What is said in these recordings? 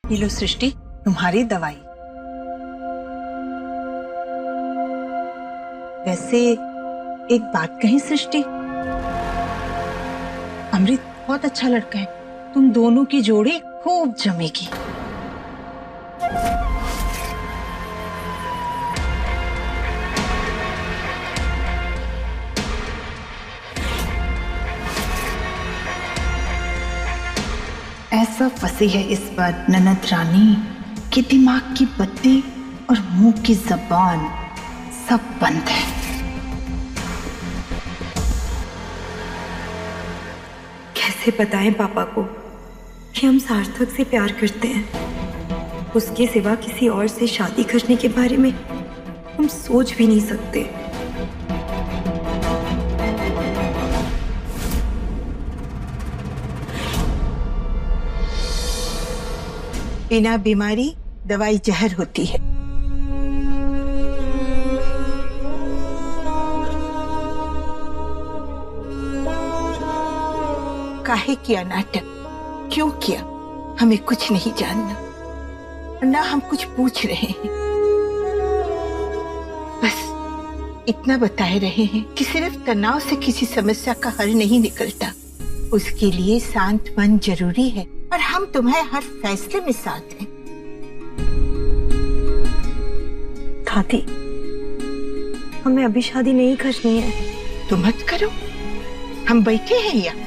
ये लो सृष्टि, तुम्हारी दवाई। वैसे एक बात कही सृष्टि, अमृत बहुत अच्छा लड़का है, तुम दोनों की जोड़ी खूब जमेगी। ऐसा फंसी है इस बार ननद रानी कि दिमाग की बत्ती और मुंह की जबान सब बंद है। कैसे बताएं पापा को कि हम सार्थक से प्यार करते हैं। उसके सिवा किसी और से शादी करने के बारे में हम सोच भी नहीं सकते। बिना बीमारी दवाई जहर होती है। काहे किया नाटक, क्यों किया? हमें कुछ नहीं जानना, ना हम कुछ पूछ रहे हैं। बस इतना बताए रहे हैं कि सिर्फ तनाव से किसी समस्या का हल नहीं निकलता, उसके लिए शांत मन जरूरी है और हम तुम्हारे हर फैसले में साथ हैं। दादी, हमें अभी शादी नहीं करनी है। तो मत करो, हम बैठे हैं यहाँ,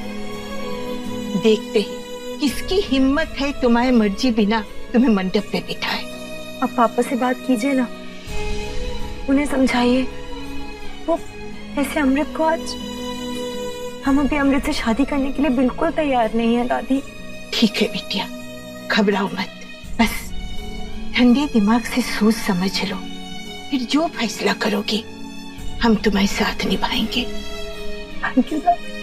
देखते हैं किसकी हिम्मत है तुम्हारी मर्जी बिना तुम्हें मंडप पे बिठाए। अब पापा से बात कीजिए ना, उन्हें समझाइए। वो ऐसे अमृत को आज, हम अभी अमृत से शादी करने के लिए बिल्कुल तैयार नहीं है दादी। ठीक है बिटिया, घबराओ मत, बस ठंडे दिमाग से सोच समझ लो, फिर जो फैसला करोगी हम तुम्हारे साथ निभाएंगे। थैंक यू दादी।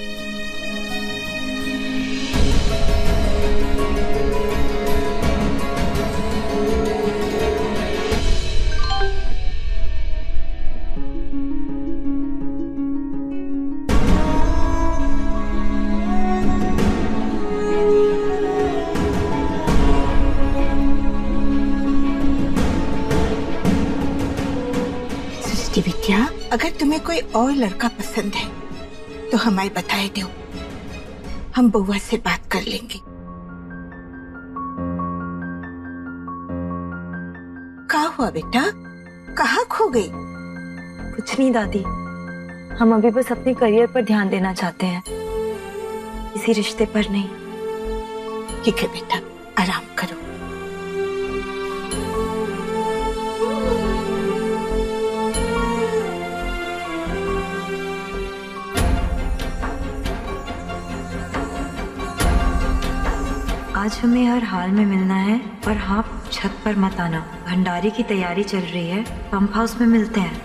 बिटिया, अगर तुम्हें कोई और लड़का पसंद है तो हमें बताए दो, हम बउआ से बात कर लेंगे। क्या हुआ बेटा, कहाँ खो गई? कुछ नहीं दादी, हम अभी बस अपने करियर पर ध्यान देना चाहते हैं, किसी रिश्ते पर नहीं। ठीक है बेटा, आराम करो। आज हमें हर हाल में मिलना है, पर हाँ, छत पर मत आना। भंडारे की तैयारी चल रही है, पंप हाउस में मिलते हैं।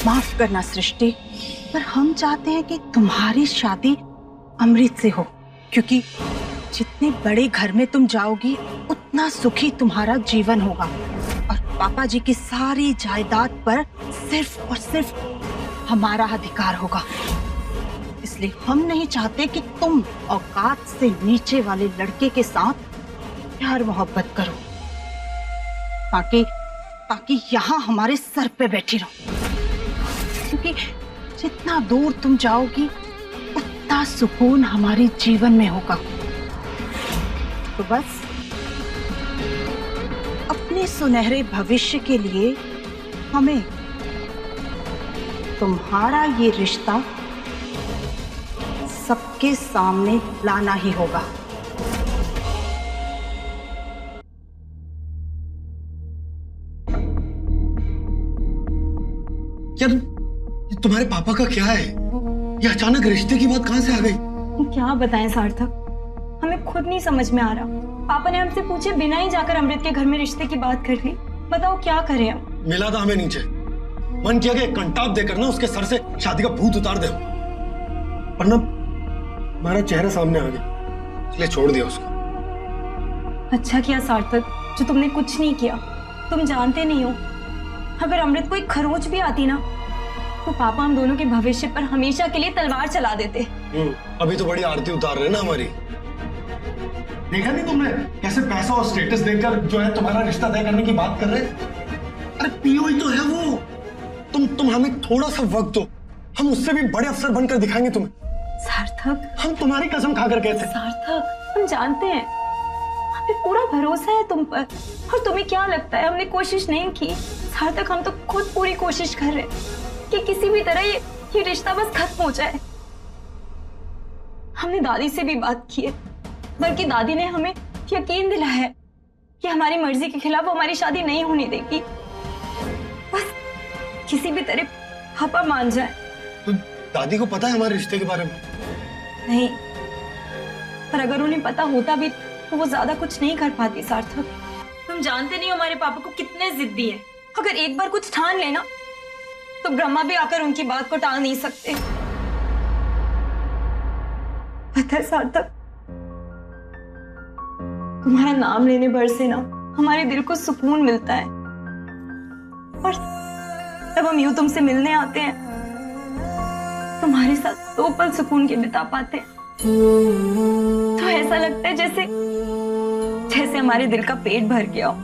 माफ करना सृष्टि, पर हम चाहते हैं कि तुम्हारी शादी अमृत से हो, क्योंकि जितने बड़े घर में तुम जाओगी उतना सुखी तुम्हारा जीवन होगा और पापा जी की सारी जायदाद पर सिर्फ और सिर्फ हमारा अधिकार होगा। इसलिए हम नहीं चाहते कि तुम औकात से नीचे वाले लड़के के साथ प्यार मोहब्बत करो, ताकि यहाँ हमारे सर पे बैठी रहो, क्योंकि जितना दूर तुम जाओगी उतना सुकून हमारे जीवन में होगा। तो बस अपने सुनहरे भविष्य के लिए हमें तुम्हारा ये रिश्ता सबके सामने लाना ही होगा। यार, ये तुम्हारे पापा का क्या है? ये अचानक रिश्ते की बात कहां से आ गई? क्या बताएं सार्थक, हमें खुद नहीं समझ में आ रहा। पापा ने हमसे पूछे बिना ही जाकर अमृत के घर में रिश्ते की बात कर ली। बताओ क्या करें हम। मिला था हमें नीचे, मन किया कि एक कंटाप देकर ना उसके सर से शादी का भूत उतार दे, पर ना हमारा चेहरा सामने आ गया, इसलिए छोड़ दिया उसको। अच्छा किया सार्थक, जो तुमने कुछ नहीं किया। तुम जानते नहीं हो, अगर अमृत को एक खरोच भी आती ना, तो पापा हम दोनों के भविष्य पर हमेशा के लिए तलवार चला देते। अभी तो बड़ी आरती उतार रहे ना हमारी। देखा नहीं तुमने कैसे पैसा और स्टेटस देखकर जो है तुम्हारा रिश्ता तय करने की बात कर रहे? अरे पीओ ही तो है वो। तुम हमें थोड़ा सा वक्त दो, हम उससे भी बड़े अफसर बनकर दिखाएंगे तुम्हें। सार्थक, हम तुम्हारी कसम खाकर कहते हैं। सार्थक, हम जानते हैं, हमें पूरा भरोसा है तुम पर। और तुम्हें क्या लगता है हमने कोशिश नहीं की? सार्थक, हम तो खुद पूरी कोशिश कर रहे हैं कि किसी भी तरह ये रिश्ता बस खत्म हो जाए। हमने दादी से भी बात की है, बल्कि दादी ने हमें यकीन दिलाया है कि हमारी मर्जी के खिलाफ वो हमारी शादी नहीं होने देगी। बस किसी भी तरह पापा मान जाए। तो दादी को पता है हमारे रिश्ते के बारे में? नहीं, पर अगर उन्हें पता होता भी तो वो ज्यादा कुछ नहीं कर पाती। सार्थक, तुम जानते नहीं हमारे पापा को कितने जिद्दी है। अगर एक बार कुछ ठान लेना तो ब्रह्मा भी आकर उनकी बात को टाल नहीं सकते। पता है सार्थक, तुम्हारा नाम लेने भर से ना हमारे दिल को सुकून मिलता है। और जब हम यूं तुमसे मिलने आते हैं, तुम्हारे साथ 2 पल सुकून के बिता पाते हैं, तो ऐसा लगता है जैसे हमारे दिल का पेट भर गया हो।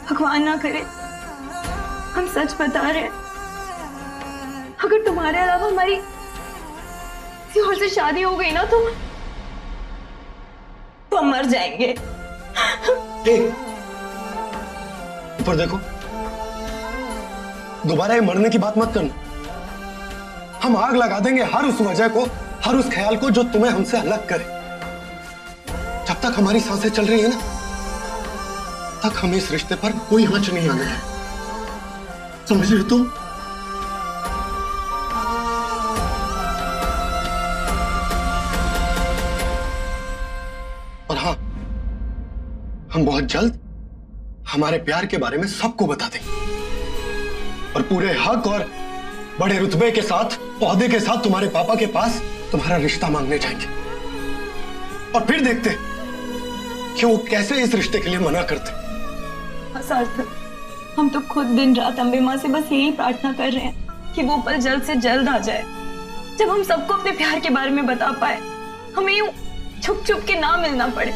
भगवान ना करे, हम सच बता रहे हैं, अगर तुम्हारे अलावा हमारी किसी और से शादी हो गई ना तो हम मर जाएंगे। ऊपर देखो, दोबारा ये मरने की बात मत करना। हम आग लगा देंगे हर उस वजह को, हर उस ख्याल को जो तुम्हें हमसे अलग करे। जब तक हमारी सांसें चल रही है ना, तक हमें इस रिश्ते पर कोई आंच नहीं आने है। समझ रहे हो तुम? और हाँ, हम बहुत जल्द हमारे प्यार के बारे में सबको बता देंगे, और पूरे हक और बड़े रुतबे के साथ, ओहदे के साथ तुम्हारे पापा के पास तुम्हारा रिश्ता मांगने जाएंगे। और फिर देखते कि वो कैसे इस रिश्ते के लिए मना करते। सार्थक, हम तो खुद दिन रात अम्बे माँ से बस यही प्रार्थना कर रहे हैं कि वो पल जल्द से जल्द आ जाए, जब हम सबको अपने प्यार के बारे में बता पाए, हमें यूं छुप छुप के ना मिलना पड़े।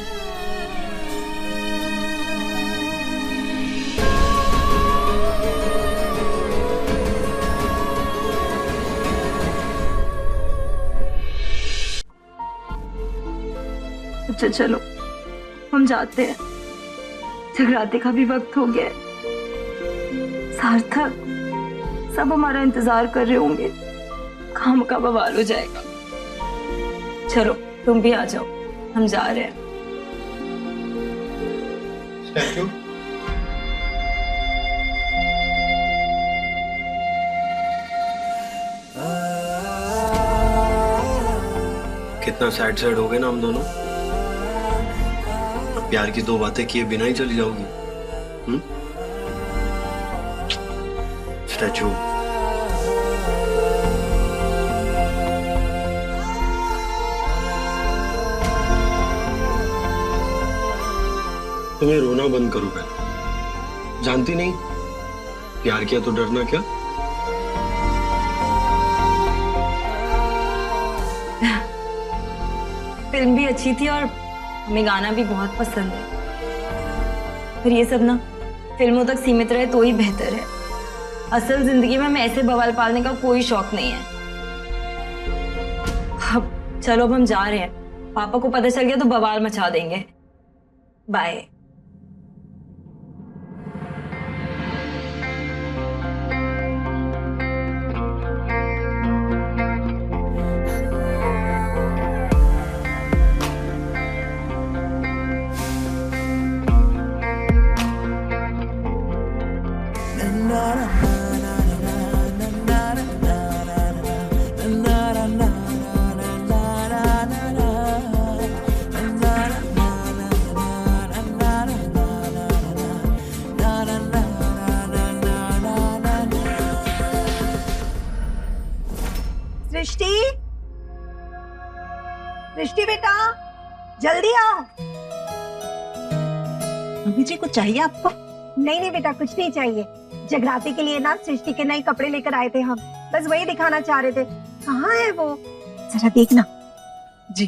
अच्छा चलो, हम जाते हैं, जगराते का भी वक्त हो गया है। सार्थक, सब हमारा इंतजार कर रहे होंगे, काम का बवाल हो जाएगा। चलो तुम भी आ जाओ, हम जा रहे हैं। स्टैच्यू, कितना सैड सैड हो गए ना हम दोनों। प्यार की 2 बातें किए बिना ही चली जाओगी? स्टैच्यू, तुम्हें रोना बंद करो पहले। जानती नहीं, प्यार किया तो डरना क्या? फिल्म भी अच्छी थी और हमें गाना भी बहुत पसंद है, पर ये सब ना फिल्मों तक सीमित रहे तो ही बेहतर है। असल जिंदगी में हमें ऐसे बवाल पालने का कोई शौक नहीं है। अब चलो, अब हम जा रहे हैं, पापा को पता चल गया तो बवाल मचा देंगे। बाय। सृष्टि, सृष्टि बेटा जल्दी आओ। मम्मी जी कुछ चाहिए आपको? नहीं नहीं बेटा, कुछ नहीं चाहिए। जगराते के लिए ना सृष्टि के नए कपड़े लेकर आए थे हम, बस वही दिखाना चाह रहे थे। कहाँ है वो, जरा देखना। जी।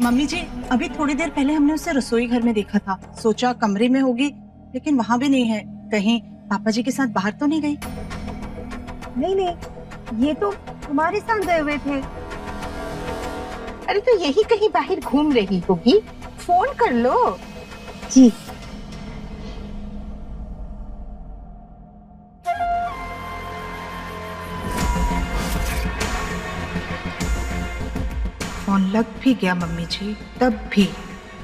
मम्मी जी अभी थोड़ी देर पहले हमने उसे रसोई घर में देखा था, सोचा कमरे में होगी, लेकिन वहां भी नहीं है। कहीं पापा जी के साथ बाहर तो नहीं गई? नहीं नहीं, ये तो तुम्हारे साथ गए हुए थे। अरे तो यही कहीं बाहर घूम रही होगी, फोन कर लो। जी। फोन लग भी गया मम्मी जी, तब भी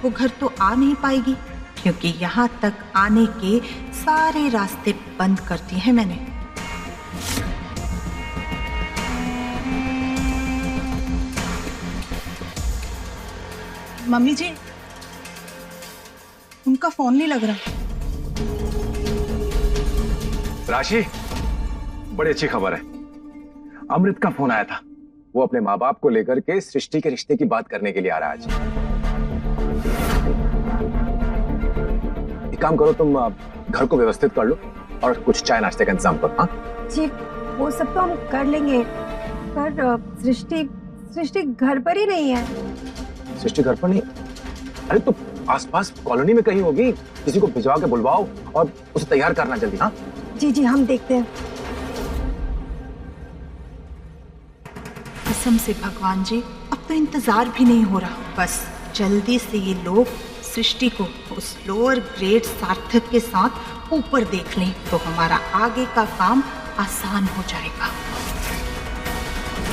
वो घर तो आ नहीं पाएगी, क्योंकि यहाँ तक आने के सारे रास्ते बंद कर दिए हैं मैंने। मम्मी जी उनका फोन नहीं लग रहा। राशि, बड़ी अच्छी खबर है। अमृत का फोन आया था, वो अपने माँ बाप को लेकर के सृष्टि के रिश्ते की बात करने के लिए आ रहा है आज। एक काम करो, तुम घर को व्यवस्थित कर लो और कुछ चाय नाश्ते का इंतजाम करो। हाँ जी, वो सब तो हम कर लेंगे, पर सृष्टि घर पर ही नहीं है। सृष्टि घर पर नहीं? अरे तो आसपास कॉलोनी में कहीं होगी, किसी को भिजवा के बुलवाओ और उसे तैयार करना जल्दी। हाँ जी जी, हम देखते हैं। कसम से भगवान जी, अब तो इंतजार भी नहीं हो रहा, बस जल्दी से ये लोग सृष्टि को उस लोअर ग्रेड सार्थक के साथ ऊपर देख लें तो हमारा आगे का काम आसान हो जाएगा।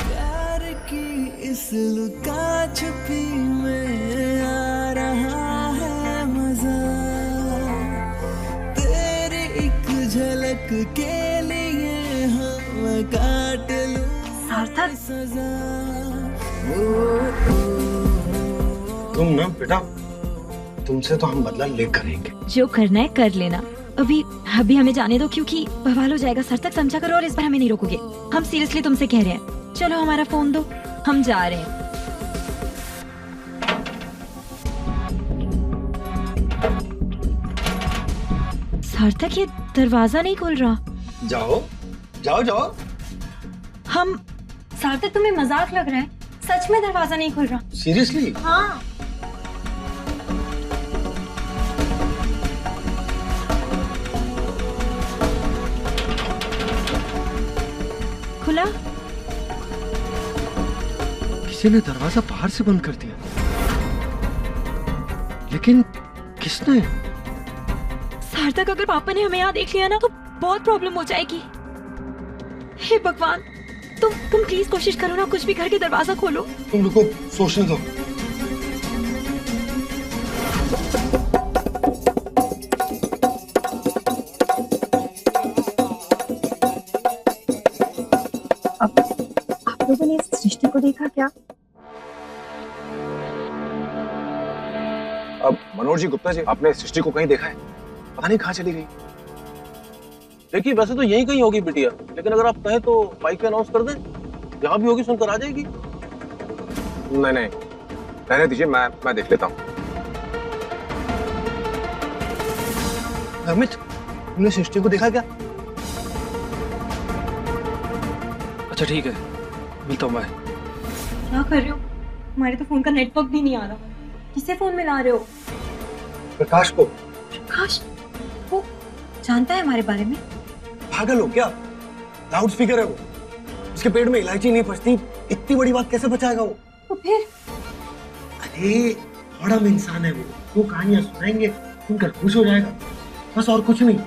प्यार की इस लुका छुपी में आ रहा है मजा, तेरी एक झलक के लिए हम काट लूं सार्थक, सजा। तुम ना बेटा, तुमसे तो हम बदला लेकर रहेंगे। जो करना है कर लेना, अभी हमें जाने दो, क्योंकि बवाल हो जाएगा। सर तक समझा करो और इस बार हमें नहीं रोकोगे। हम सीरियसली तुमसे कह रहे हैं, चलो हमारा फोन दो, हम जा रहे हैं। सार्थक ये दरवाजा नहीं खुल रहा। जाओ जाओ जाओ। हम सार्थक तुम्हें मजाक लग रहा है? सच में दरवाजा नहीं खुल रहा? सीरियसली? हाँ। खुला? किसी ने दरवाजा बाहर से बंद कर दिया, लेकिन किसने? सार्थक, अगर पापा ने हमें यहाँ देख लिया ना तो बहुत प्रॉब्लम हो जाएगी। हे भगवान, तुम प्लीज कोशिश करो ना, कुछ भी करके दरवाजा खोलो। तुम रुको, सोचने दो। आप लोगों ने इस सृष्टि को देखा क्या? अब मनोज जी, गुप्ता जी, आपने सृष्टि को कहीं देखा है? पता नहीं कहाँ चली गई। देखिए वैसे तो यही कहीं होगी बिटिया, लेकिन अगर आप कहें तो बाइक पे अनाउंस कर दें, जहां भी होगी सुनकर आ जाएगी। नहीं नहीं, रहने दीजिए, मैं देख लेता हूँ। अमित, तुमने सृष्टि को देखा क्या? अच्छा ठीक है, मिलता हूँ मैं। क्या कर रहे हो? हमारे तो फोन का नेटवर्क भी नहीं आ रहा। किसे फोन मिला रहे हो? प्रकाश को। प्रकाश? वो जानता है हमारे बारे में? पागल हो क्या? लाउड स्पीकर है वो, उसके पेट में इलायची नहीं फंसती, इतनी बड़ी बात कैसे बचाएगा वो? तो फिर? अरे बड़ा इंसान है वो कहानियां सुनाएंगे, सुनकर खुश हो जाएगा, बस और कुछ नहीं।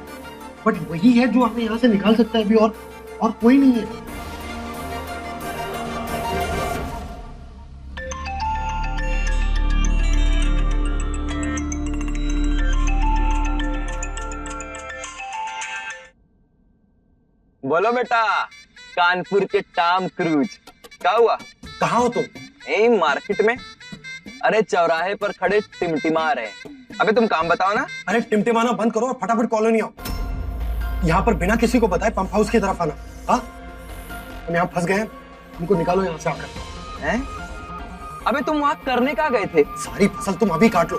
बट वही है जो हमें यहाँ से निकाल सकता है अभी, और कोई नहीं है। बोलो बेटा, कानपुर के टॉम क्रूज, क्या हुआ? कहाँ हो तुम? यही मार्केट में। अरे चौराहे पर खड़े टिमटिमा रहे। अबे तुम काम बताओ ना। अरे टिमटिमाना बंद करो और फटाफट कॉलोनी आओ। यहाँ पर बिना किसी को बताए पंप हाउस की तरफ आना। हाँ, हम यहाँ फंस गए हैं, उनको निकालो यहाँ से आकर। हैं? अबे तुम वहां करने कहाँ गए थे? सारी फसल तुम अभी काट लो,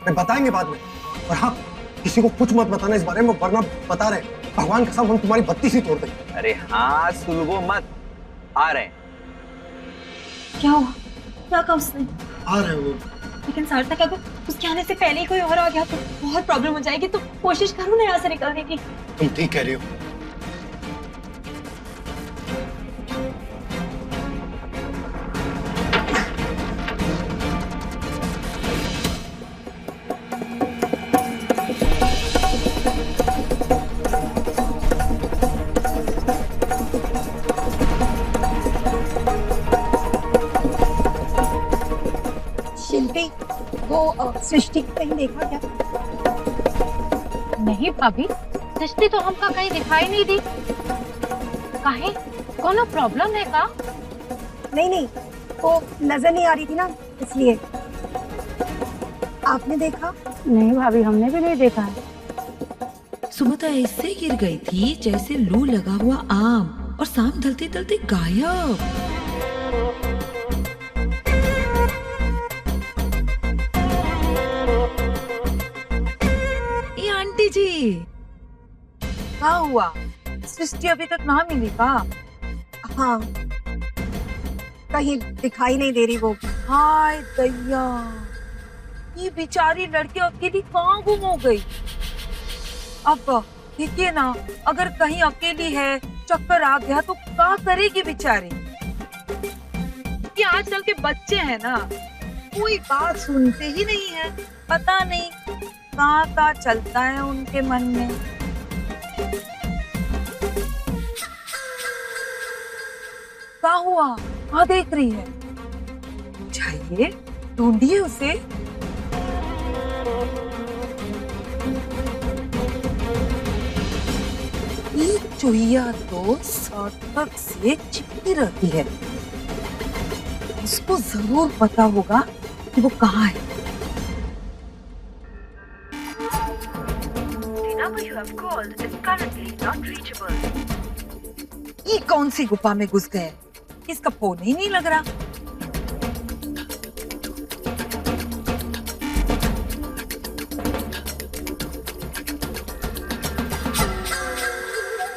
मैं बताएंगे बाद में। और हाँ, किसी को कुछ मत बताना इस बारे में, वरना बता रहे भगवान कसम हम तुम्हारी बत्ती सी तोड़ देंगे। अरे हाँ, सुलगो मत, आ रहे हैं। क्या हुआ? क्या कहा उसने? आ रहे हो? लेकिन सार्थक, अगर उसके आने से पहले ही कोई और आ गया तो बहुत प्रॉब्लम हो जाएगी। तो कोशिश करो ना यहाँ से निकलने की। तुम ठीक कह रही हो। शिल्पी, वो सृष्टि को कहीं देखा क्या? नहीं भाभी, सृष्टि तो हमका कहीं दिखाई नहीं दी। काहे? कोनो प्रॉब्लम है का? नहीं, वो नजर नहीं आ रही थी ना, इसलिए। आपने देखा? नहीं भाभी, हमने भी नहीं देखा है। सुबह तो ऐसे गिर गई थी जैसे लू लगा हुआ आम, और शाम ढलते ढलते गायब। ये आंटी जी, क्या हुआ? सृष्टि अभी तक ना मिली का? हाँ, कहीं दिखाई नहीं दे रही वो। हाय दैया, ये बेचारी लड़की अकेली कहाँ गुम हो गई? अब देखिए ना, अगर कहीं अकेली है, चक्कर आ गया तो क्या करेगी बेचारी? ये आजकल के बच्चे हैं ना, कोई बात सुनते ही नहीं है। पता नहीं कहाँ चलता है उनके मन में। क्या हुआ? कहाँ देख रही है? जाइए, ढूंढिए उसे। ये चुहिया तो सार्थक से चिपकी रहती है, उसको जरूर पता होगा कि वो कहाँ है। ये कौन सी गुफा में घुस गए? इसका फोन ही नहीं लग रहा।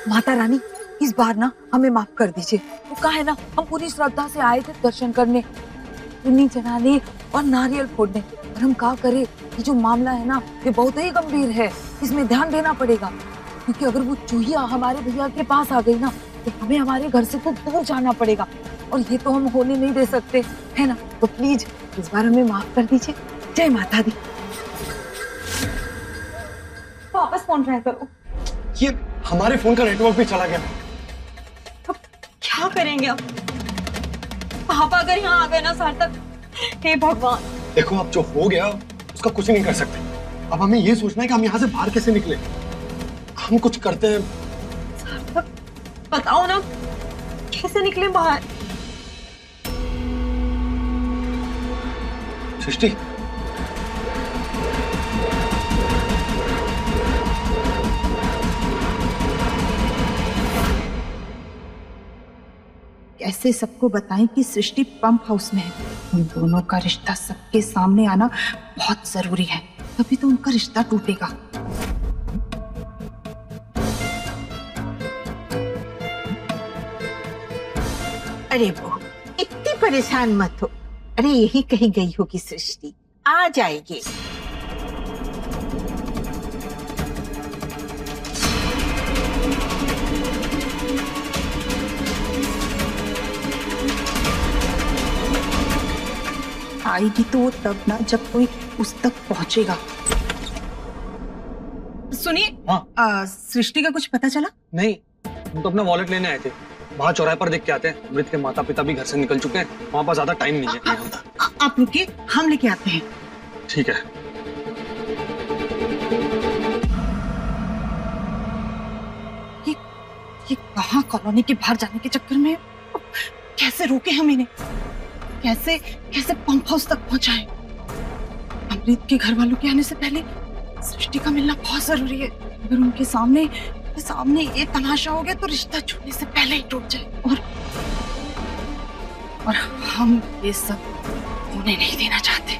माता रानी, इस बार ना हमें माफ कर दीजिए। वो कहा है ना, हम पूरी श्रद्धा से आए थे दर्शन करने, चुन्नी चढ़ाने और नारियल फोड़ने। और हम क्या करें, ये जो मामला है ना, ये बहुत ही गंभीर है, इसमें ध्यान देना पड़ेगा। क्योंकि अगर वो चूहिया हमारे भैया के पास आ गई ना, तो हमें हमारे घर से खूब दूर जाना पड़ेगा, और ये तो हम होने नहीं दे सकते, है ना? तो प्लीज इस बार हमें माफ कर दीजिए। जय माता दी। वापस फोन ट्राई करो। ये हमारे फोन का नेटवर्क भी चला गया। अब क्या करेंगे अब? पापा अगर यहाँ आ गए ना सार्थक, हे भगवान। देखो, अब जो हो गया उसका कुछ नहीं कर सकते। अब हमें ये सोचना है कि हम यहाँ से बाहर कैसे निकले। हम कुछ करते हैं। सार्थक, बताओ ना, कैसे निकले बाहर? सृष्टि, कैसे सबको बताएं कि सृष्टि पंप हाउस में है? उन दोनों का रिश्ता सबके सामने आना बहुत जरूरी है, तभी तो उनका रिश्ता टूटेगा। अरे बहू, इतनी परेशान मत हो। अरे यही कहीं गई होगी सृष्टि, आ जाएगी। आएगी तो तब ना, जब कोई उस तक पहुंचेगा। सुनिए। हाँ? सृष्टि का कुछ पता चला? नहीं, हम तो अपना वॉलेट लेने आए थे। वहाँ चौराहे पर देख के आते हैं। अमृत के माता पिता भी घर से निकल चुके हैं, वहाँ पर ज्यादा टाइम नहीं है। आप रुकिए, हम लेके आते हैं। ठीक है। ये कहाँ कॉलोनी के बाहर जाने के चक्कर में कैसे रोके हम इन्हें? कैसे कैसे पंप हाउस तक पहुंचाएं? अमृत के घर वालों के आने से पहले सृष्टि का मिलना बहुत जरूरी है। अगर उनके सामने के सामने ये तमाशा हो गया तो रिश्ता छूटने से पहले ही टूट जाए। और हम ये सब उन्हें नहीं देना चाहते।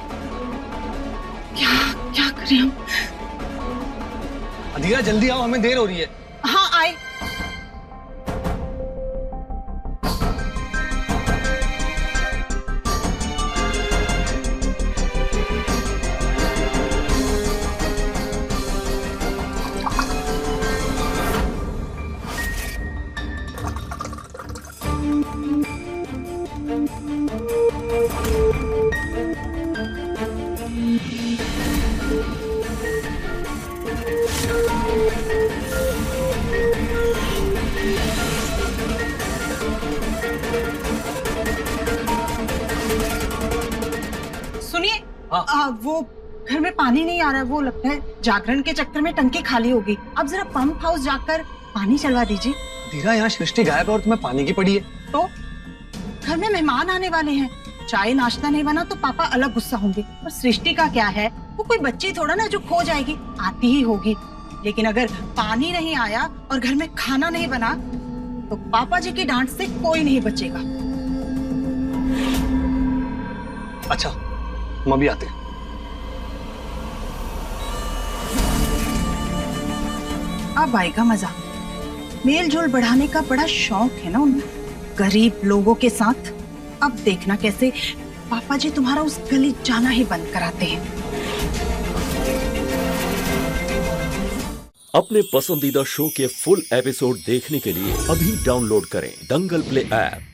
क्या क्या करें हम? अधीरा जल्दी आओ, हमें देर हो रही है। हाँ आए। वो घर में पानी नहीं आ रहा है, वो लगता है जागरण के चक्कर में टंकी खाली होगी। अब जरा पंप हाउस जाकर पानी चलवा दीजिए। धीरा, यहाँ सृष्टि गायब है और तुम्हें पानी की पड़ी है। तो घर में मेहमान आने वाले हैं, चाय नाश्ता नहीं बना तो पापा अलग गुस्सा होंगे। और सृष्टि का क्या है, वो कोई बच्ची थोड़ा ना जो खो जाएगी, आती ही होगी। लेकिन अगर पानी नहीं आया और घर में खाना नहीं बना तो पापा जी की डांट से कोई नहीं बचेगा। अच्छा, हम अभी आते हैं। अब आएगा मजा। मेल जोल बढ़ाने का बड़ा शौक है ना उन्हें, गरीब लोगों के साथ। अब देखना कैसे पापा जी तुम्हारा उस गली जाना ही बंद कराते हैं। अपने पसंदीदा शो के फुल एपिसोड देखने के लिए अभी डाउनलोड करें दंगल प्ले ऐप।